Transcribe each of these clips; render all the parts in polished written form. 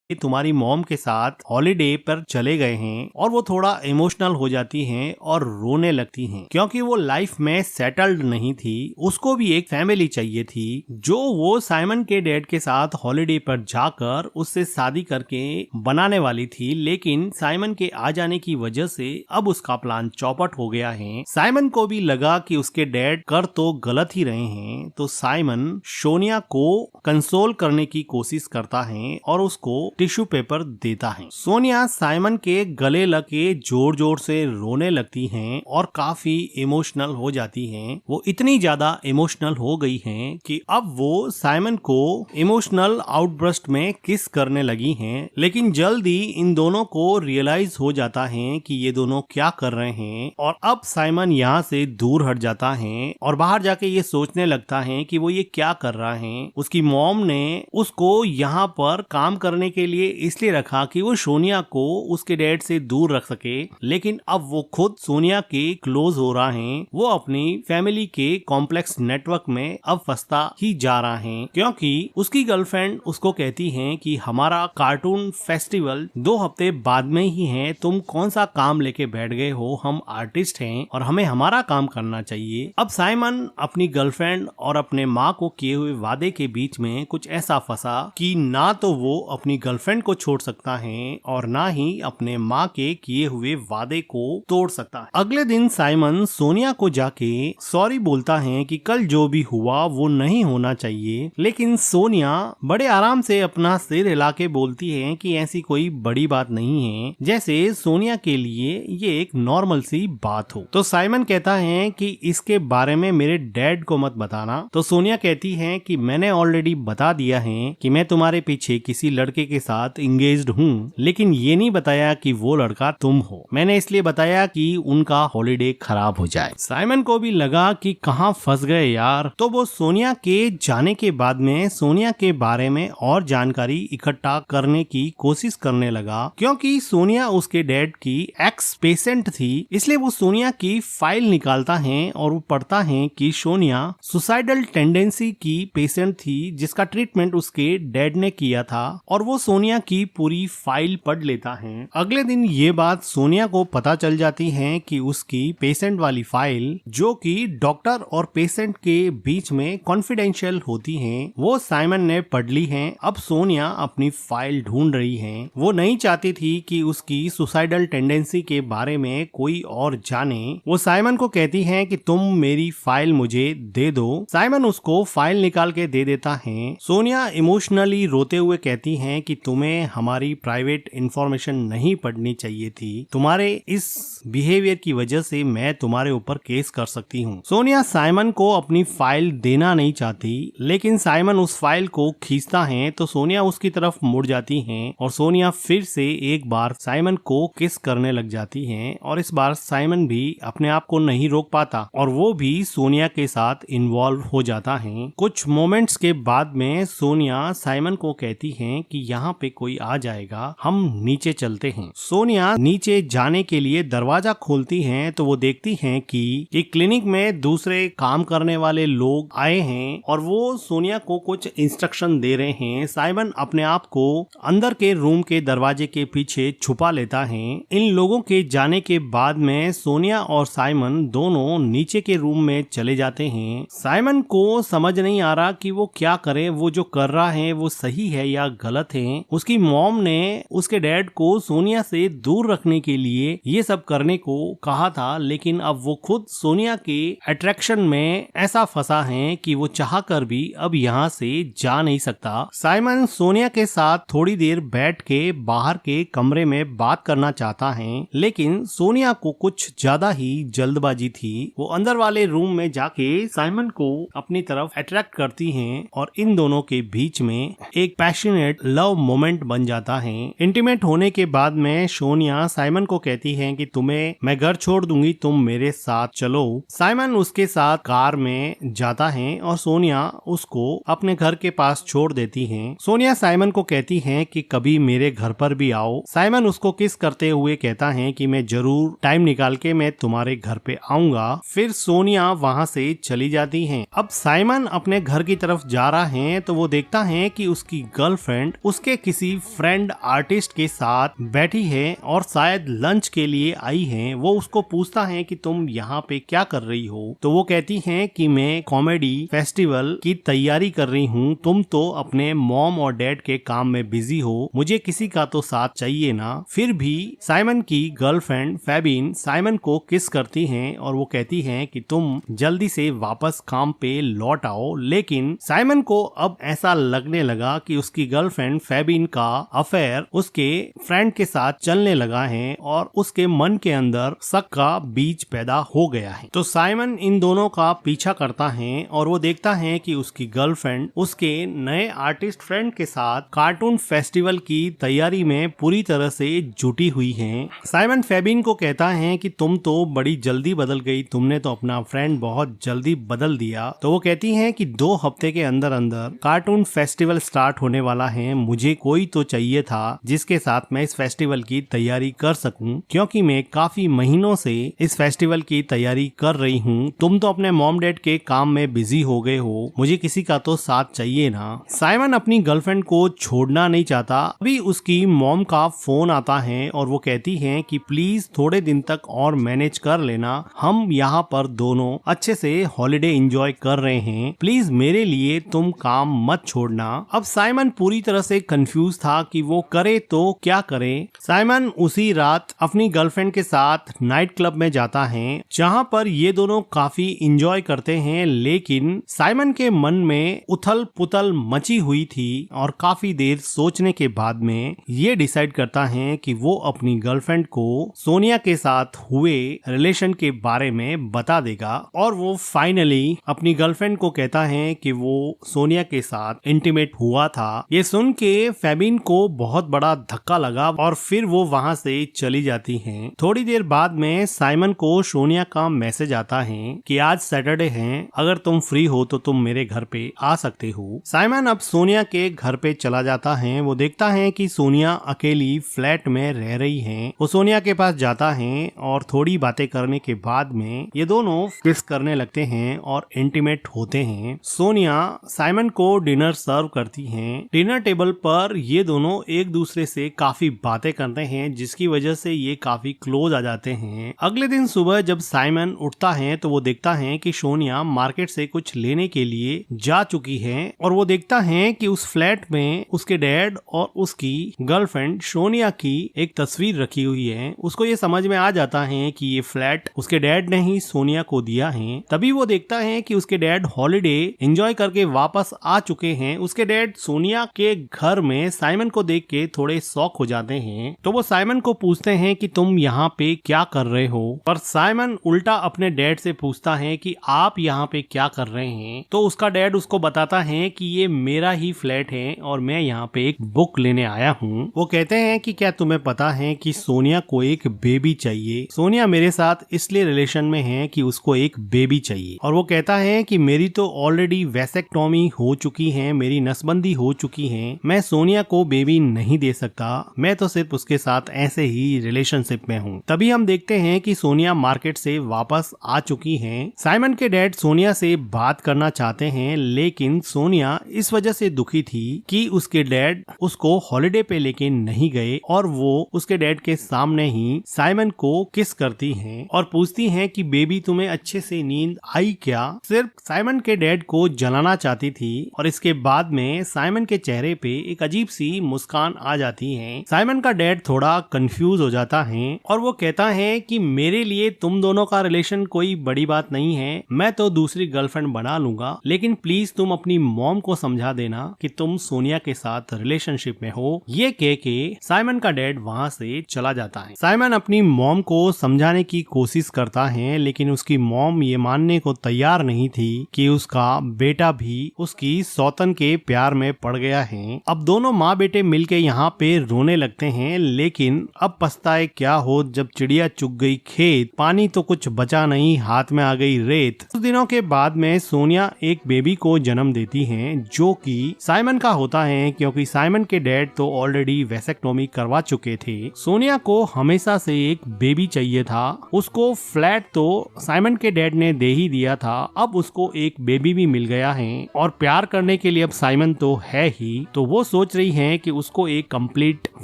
तुम्हारी मॉम के साथ हॉलिडे पर चले गए हैं और वो थोड़ा इमोशनल हो जाती हैं और रोने लगती हैं क्योंकि वो लाइफ में सेटल्ड नहीं थी। उसको भी एक फैमिली चाहिए थी जो वो साइमन के डैड के साथ हॉलिडे पर जाकर उससे शादी करके बनाने वाली थी, लेकिन साइमन के आ जाने की वजह से अब उसका प्लान चौपट हो गया है। साइमन को भी लगा कि उसके डैड कर तो गलत ही रहे हैं, तो साइमन सोनिया को कंसोल करने की कोशिश करता है और उसको टिश्यू पेपर देता है। सोनिया साइमन के गले लगे जोर जोर से रोने लगती हैं और काफी इमोशनल हो जाती हैं। वो इतनी ज्यादा इमोशनल हो गई हैं कि अब वो साइमन को इमोशनल आउटबर्स्ट में किस करने लगी हैं, लेकिन जल्दी इन दोनों को रियलाइज हो जाता है कि ये दोनों क्या कर रहे हैं और अब साइमन यहाँ से दूर हट जाता है और बाहर जाके ये सोचने लगता है कि वो ये क्या कर रहा है। उसकी मॉम ने उसको यहाँ पर काम करने के लिए इसलिए रखा कि वो सोनिया को उसके डैड से दूर रख सके, लेकिन अब वो खुद सोनिया के क्लोज हो रहा है। वो अपनी फैमिली के कॉम्प्लेक्स नेटवर्क में अब फंसता ही जा रहा है क्योंकि उसकी गर्लफ्रेंड उसको कहती है कि हमारा कार्टून फेस्टिवल 2 हफ्ते बाद में ही है, तुम कौन सा काम लेके बैठ गए हो, हम आर्टिस्ट हैं और हमें हमारा काम करना चाहिए। अब साइमन अपनी गर्लफ्रेंड और अपने माँ को किए हुए वादे के बीच में कुछ ऐसा फंसा कि ना तो वो अपनी गर्लफ्रेंड को छोड़ सकता है और ना ही अपने माँ के किए हुए वादे को तोड़ सकता है। अगले दिन साइमन सोनिया को जाके सॉरी बोलता है कि कल जो भी हुआ वो नहीं होना चाहिए, लेकिन सोनिया बड़े आराम से अपना सिर हिला के बोलती है कि ऐसी कोई बड़ी बात नहीं है, जैसे सोनिया के लिए ये एक नॉर्मल सी बात हो। तो साइमन कहता है कि इसके बारे में मेरे डैड को मत बताना। तो सोनिया कहती है कि मैंने ऑलरेडी बता दिया है कि मैं तुम्हारे पीछे किसी लड़के के साथ इंगेज्ड हूँ, लेकिन ये नहीं बताया कि वो लड़का तुम हो। मैंने इसलिए बताया कि उनका हॉलिडे खराब हो जाए। साइमन को भी लगा कि कहाँ फंस गए यार, तो वो सोनिया के जाने के बाद में सोनिया के बारे में और जानकारी इकट्ठा करने की कोशिश करने लगा क्योंकि सोनिया उसके डैड की एक्स पेशेंट थी। इसलिए वो सोनिया की फाइल निकालता है और वो पढ़ता है कि सोनिया सुसाइडल टेंडेंसी की पेशेंट थी जिसका ट्रीटमेंट उसके डैड ने किया था, और वो सोनिया की पूरी फाइल पढ़ लेता है। अगले दिन ये बात सोनिया को पता चल जाती है कि उसकी पेशेंट वाली फाइल, जो कि डॉक्टर और पेशेंट के बीच में कॉन्फिडेंशियल होती है, वो साइमन ने पढ़ ली है। अब सोनिया अपनी फाइल ढूंढ रही है। वो नहीं चाहती थी कि उसकी सुसाइडल टेंडेंसी के बारे में कोई और जाने। वो साइमन को कहती है कि तुम मेरी फाइल मुझे दे दो। साइमन उसको फाइल निकाल के दे देता है। सोनिया इमोशनली रोते हुए कहती है कि तुम्हें हमारी प्राइवेट इंफॉर्मेशन नहीं पढ़नी चाहिए थी, तुम्हारे इस बिहेवियर की वजह से मैं तुम्हारे ऊपर केस कर सकती हूँ। सोनिया साइमन को अपनी फाइल देना नहीं चाहती, लेकिन साइमन उस फाइल को खींचता है तो सोनिया उसकी तरफ मुड़ जाती है और सोनिया फिर से एक बार साइमन को किस करने लग जाती है और इस बार साइमन भी अपने आप को नहीं रोक पाता और वो भी सोनिया के साथ इन्वॉल्व हो जाता है। कुछ मोमेंट्स के बाद में सोनिया साइमन को कहती है कि यहाँ पे कोई आ जाएगा, हम नीचे चलते हैं। सोनिया नीचे जाने के लिए दरवाजा खोलती हैं तो वो देखती हैं कि एक क्लिनिक में दूसरे काम करने वाले लोग आए हैं और वो सोनिया को कुछ इंस्ट्रक्शन दे रहे हैं। साइमन अपने आप को अंदर के रूम के दरवाजे के पीछे छुपा लेता है। इन लोगों के जाने के बाद में सोनिया और साइमन दोनों नीचे के रूम में चले जाते हैं। साइमन को समझ नहीं आ रहा कि वो क्या करे, वो जो कर रहा है वो सही है या गलत है। उसकी मॉम ने उसके डैड को सोनिया से दूर रखने के लिए ये सब करने को कहा था, लेकिन अब वो खुद सोनिया के अट्रैक्शन में ऐसा फंसा है कि वो चाहकर भी अब यहाँ से जा नहीं सकता। साइमन सोनिया के साथ थोड़ी देर बैठ के बाहर के कमरे में बात करना चाहता है, लेकिन सोनिया को कुछ ज्यादा ही जल्दबाजी थी। वो अंदर वाले रूम में जाके साइमन को अपनी तरफ अट्रैक्ट करती हैं और इन दोनों के बीच में एक पैशनेट लव मोमेंट बन जाता है। इंटीमेट होने के बाद में सोनिया साइमन को कहती है कि तुम्हें मैं घर छोड़ दूंगी, तुम मेरे साथ चलो। साइमन उसके साथ कार में जाता है और सोनिया उसको अपने घर के पास छोड़ देती है। सोनिया साइमन को कहती है कि कभी मेरे घर पर भी आओ। साइमन उसको किस करते हुए कहता है कि मैं जरूर टाइम निकाल के मैं तुम्हारे घर पे आऊंगा। फिर सोनिया वहाँ से चली जाती है। अब साइमन अपने घर की तरफ जा रहा है तो वो देखता है कि उसकी गर्लफ्रेंड उसके ये किसी फ्रेंड आर्टिस्ट के साथ बैठी है और शायद लंच के लिए आई है। वो उसको पूछता है कि तुम यहाँ पे क्या कर रही हो, तो वो कहती है कि मैं कॉमेडी फेस्टिवल की तैयारी कर रही हूँ, तुम तो अपने मॉम और डैड के काम में बिजी हो, मुझे किसी का तो साथ चाहिए ना। फिर भी साइमन की गर्लफ्रेंड फेबिन साइमन को किस करती है और वो कहती है कि तुम जल्दी से वापस काम पे लौट आओ। लेकिन साइमन को अब ऐसा लगने लगा कि उसकी गर्लफ्रेंड फेबिन का अफेयर उसके फ्रेंड के साथ चलने लगा है और उसके मन के अंदर शक का बीज पैदा हो गया है। तो साइमन इन दोनों का पीछा करता है और वो देखता है कि उसकी गर्लफ्रेंड उसके नए आर्टिस्ट फ्रेंड के साथ कार्टून फेस्टिवल की तैयारी में पूरी तरह से जुटी हुई है। साइमन फेबिन को कहता है कि तुम तो बड़ी जल्दी बदल गई, तुमने तो अपना फ्रेंड बहुत जल्दी बदल दिया। तो वो कहती है कि 2 हफ्ते के अंदर अंदर कार्टून फेस्टिवल स्टार्ट होने वाला है, मुझे कोई तो चाहिए था जिसके साथ मैं इस फेस्टिवल की तैयारी कर सकूं, क्योंकि मैं काफी महीनों से इस फेस्टिवल की तैयारी कर रही हूं। तुम तो अपने मॉम डैड के काम में बिजी हो गए हो, मुझे किसी का तो साथ चाहिए ना। साइमन अपनी गर्लफ्रेंड को छोड़ना नहीं चाहता। अभी उसकी मॉम का फोन आता है और वो कहती है कि प्लीज थोड़े दिन तक और मैनेज कर लेना, हम यहाँ पर दोनों अच्छे से हॉलिडे एंजॉय कर रहे हैं, प्लीज मेरे लिए तुम काम मत छोड़ना। अब साइमन पूरी तरह से कंफ्यूज था कि वो करे तो क्या करे। साइमन उसी रात अपनी गर्लफ्रेंड के साथ नाइट क्लब में जाता है, जहाँ पर ये दोनों काफी एंजॉय करते हैं। लेकिन साइमन के मन में उथल पुथल मची हुई थी और काफी देर सोचने के बाद में ये डिसाइड करता है कि वो अपनी गर्लफ्रेंड को सोनिया के साथ हुए रिलेशन के बारे में बता देगा। और वो फाइनली अपनी गर्लफ्रेंड को कहता है कि वो सोनिया के साथ इंटीमेट हुआ था। ये सुन के फेबिन को बहुत बड़ा धक्का लगा और फिर वो वहाँ से चली जाती है। थोड़ी देर बाद में साइमन को सोनिया का मैसेज आता है कि आज सैटरडे है, अगर तुम फ्री हो तो तुम मेरे घर पे आ सकते हो। साइमन अब सोनिया के घर पे चला जाता है। वो देखता है कि सोनिया अकेली फ्लैट में रह रही है। वो सोनिया के पास जाता है और थोड़ी बातें करने के बाद में ये दोनों किस करने लगते हैं और इंटीमेट होते हैं। सोनिया साइमन को डिनर सर्व करती है। डिनर टेबल पर ये दोनों एक दूसरे से काफी बातें करते हैं, जिसकी वजह से ये काफी क्लोज आ जाते हैं। अगले दिन सुबह जब साइमन उठता है तो वो देखता है कि सोनिया मार्केट से कुछ लेने के लिए जा चुकी है और वो देखता है कि उस फ्लैट में उसके डैड और उसकी गर्लफ्रेंड सोनिया की एक तस्वीर रखी हुई है। उसको ये समझ में आ जाता है कि ये फ्लैट उसके डैड ने ही सोनिया को दिया है। तभी वो देखता है कि उसके डैड हॉलिडे एंजॉय करके वापस आ चुके हैं। उसके डैड सोनिया के घर में साइमन को देख के थोड़े शॉक हो जाते हैं। तो वो साइमन को पूछते हैं कि तुम यहाँ पे क्या कर रहे हो, पर साइमन उल्टा अपने डैड से पूछता है कि आप यहाँ पे क्या कर रहे हैं। तो उसका डैड उसको बताता है कि ये मेरा ही फ्लैट है और मैं यहाँ पे एक बुक लेने आया हूँ। वो कहते हैं कि क्या तुम्हें पता है कि सोनिया को एक बेबी चाहिए। सोनिया मेरे साथ इसलिए रिलेशन में है कि उसको एक बेबी चाहिए। और वो कहता है कि मेरी तो ऑलरेडी वैसेक्टोमी हो चुकी है, मेरी नसबंदी हो चुकी है, मैं सोनिया को बेबी नहीं दे सकता, मैं तो सिर्फ उसके साथ ऐसे ही रिलेशनशिप में हूँ। तभी हम देखते हैं कि सोनिया मार्केट से वापस आ चुकी है। साइमन के डैड सोनिया से बात करना चाहते हैं, लेकिन सोनिया इस वजह से दुखी थी कि उसके डैड उसको हॉलिडे पे लेके नहीं गए और वो उसके डैड के सामने ही साइमन को किस करती हैं और पूछती हैं कि बेबी तुम्हें अच्छे से नींद आई क्या। सिर्फ साइमन के डैड को जलाना चाहती थी और इसके बाद में साइमन के चेहरे पे एक अजीब सी मुस्कान आ जाती है। साइमन का डैड थोड़ा कंफ्यूज हो जाता है और वो कहता है कि मेरे लिए तुम दोनों का रिलेशन कोई बड़ी बात नहीं है, मैं तो दूसरी गर्लफ्रेंड बना लूंगा, लेकिन प्लीज तुम अपनी मॉम को समझा देना कि तुम सोनिया के साथ रिलेशनशिप में हो। ये कह के साइमन का डैड वहाँ से चला जाता है। साइमन अपनी मॉम को समझाने की कोशिश करता है, लेकिन उसकी मॉम ये मानने को तैयार नहीं थी कि उसका बेटा भी उसकी सौतन के प्यार में पड़ गया है। अब दोनों माँ बेटे मिलके यहाँ पे रोने लगते हैं, लेकिन अब पछताए क्या हो जब चिड़िया चुग गई खेत, पानी तो कुछ बचा नहीं, हाथ में आ गई रेत। कुछ दिनों के बाद में सोनिया एक बेबी को जन्म देती है, जो कि साइमन का होता है, क्योंकि साइमन के डैड तो ऑलरेडी वैसेक्टोमी करवा चुके थे। सोनिया को हमेशा से एक बेबी चाहिए था। उसको फ्लैट तो साइमन के डैड ने दे ही दिया था, अब उसको एक बेबी भी मिल गया है और प्यार करने के लिए अब साइमन तो है ही। तो वो सोच सोच रही है कि उसको एक कंप्लीट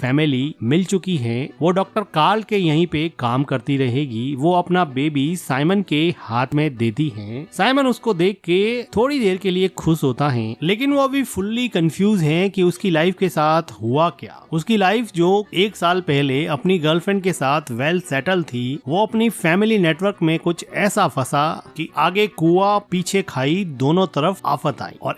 फैमिली मिल चुकी है, वो डॉक्टर कार्ल के यहीं पे काम करती रहेगी। वो अपना बेबी साइमन के हाथ में देती है। साइमन उसको देख के थोड़ी देर के लिए खुश होता है, लेकिन वो अभी फुल्ली कंफ्यूज है कि उसकी लाइफ के साथ हुआ क्या। उसकी लाइफ जो 1 साल पहले अपनी गर्लफ्रेंड के साथ वेल सेटल थी, वो अपनी फैमिली नेटवर्क में कुछ ऐसा फंसा कि आगे कुआं पीछे खाई, दोनों तरफ आफत आई। और